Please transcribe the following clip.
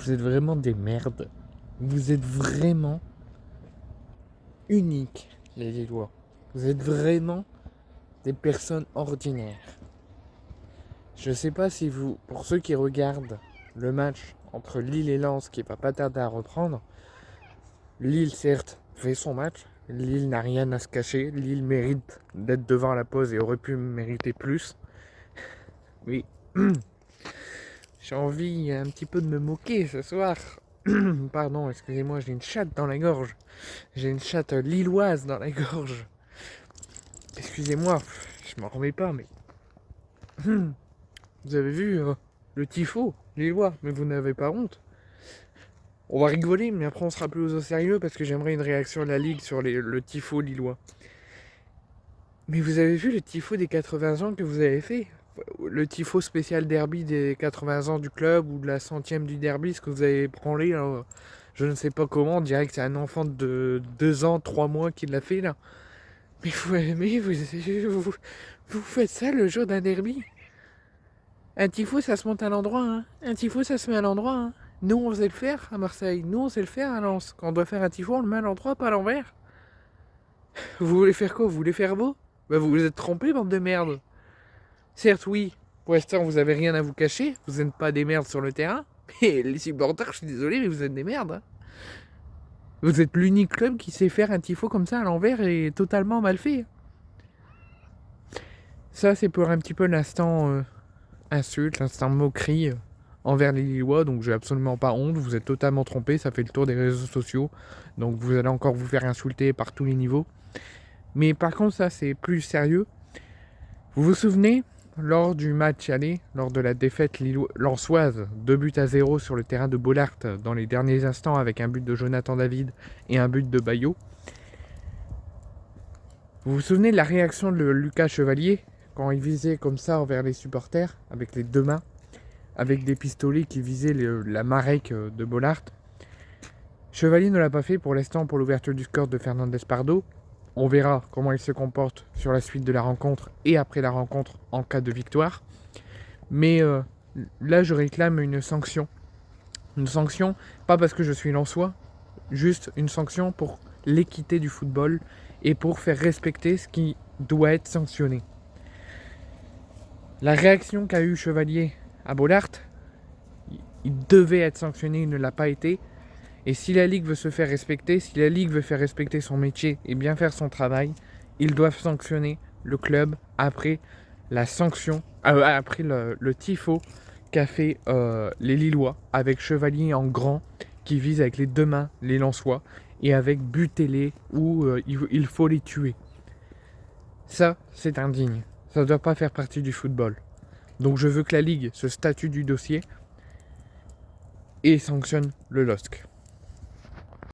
Vous êtes vraiment des merdes. Vous êtes vraiment uniques, les Lillois. Vous êtes vraiment des personnes ordinaires. Je sais pas si vous, pour ceux qui regardent le match entre Lille et Lens qui va pas tarder à reprendre, Lille certes fait son match, Lille n'a rien à se cacher, Lille mérite d'être devant à la pause et aurait pu mériter plus. Oui, j'ai envie un petit peu de me moquer ce soir. Pardon, excusez-moi, j'ai une chatte dans la gorge. J'ai une chatte lilloise dans la gorge. Excusez-moi, je m'en remets pas, mais... Vous avez vu le tifo lillois, mais vous n'avez pas honte. On va rigoler, mais après on sera plus au sérieux parce que j'aimerais une réaction de la Ligue sur le tifo lillois. Mais vous avez vu le tifo des 80 ans que vous avez fait? Le tifo spécial derby des 80 ans du club ou de la 100e du derby, ce que vous avez branlé, là, je ne sais pas comment, on dirait que c'est un enfant de 2 ans, 3 mois qui l'a fait là. Vous faites ça le jour d'un derby? Un tifo ça se monte à l'endroit, hein. Un tifo ça se met à l'endroit, hein. Nous on sait le faire à Marseille, nous on sait le faire à Lens. Quand on doit faire un tifo, on le met à l'endroit, pas à l'envers. Vous voulez faire quoi? Vous voulez faire beau? Bah vous vous êtes trompés, bande de merde. Certes, oui, pour l'instant, vous avez rien à vous cacher. Vous n'êtes pas des merdes sur le terrain. Mais les supporters, je suis désolé, mais vous êtes des merdes. Hein. Vous êtes l'unique club qui sait faire un tifo comme ça à l'envers et totalement mal fait. Ça, c'est pour un petit peu l'instant insulte, l'instant moquerie envers les Lillois. Donc, j'ai absolument pas honte. Vous êtes totalement trompés. Ça fait le tour des réseaux sociaux. Donc, vous allez encore vous faire insulter par tous les niveaux. Mais par contre, ça, c'est plus sérieux. Vous vous souvenez, lors du match aller, lors de la défaite lensoise, 2-0 sur le terrain de Bollaert dans les derniers instants avec un but de Jonathan David et un but de Bayo. Vous vous souvenez de la réaction de Lucas Chevalier quand il visait comme ça envers les supporters avec les deux mains, avec des pistolets qui visaient la marek de Bollaert. Chevalier ne l'a pas fait pour l'instant pour l'ouverture du score de Fernandez Pardo. On verra comment il se comporte sur la suite de la rencontre et après la rencontre en cas de victoire. Mais là, je réclame une sanction. Une sanction, pas parce que je suis lensois, juste une sanction pour l'équité du football et pour faire respecter ce qui doit être sanctionné. La réaction qu'a eu Chevalier à Bollaert, il devait être sanctionné, il ne l'a pas été. Et si la Ligue veut se faire respecter, si la Ligue veut faire respecter son métier et bien faire son travail, ils doivent sanctionner le club après la sanction, après le tifo qu'a fait les Lillois avec Chevalier en grand qui vise avec les deux mains les Lensois et avec butez-les ou il faut les tuer. Ça, c'est indigne. Ça ne doit pas faire partie du football. Donc je veux que la Ligue se statue du dossier et sanctionne le LOSC.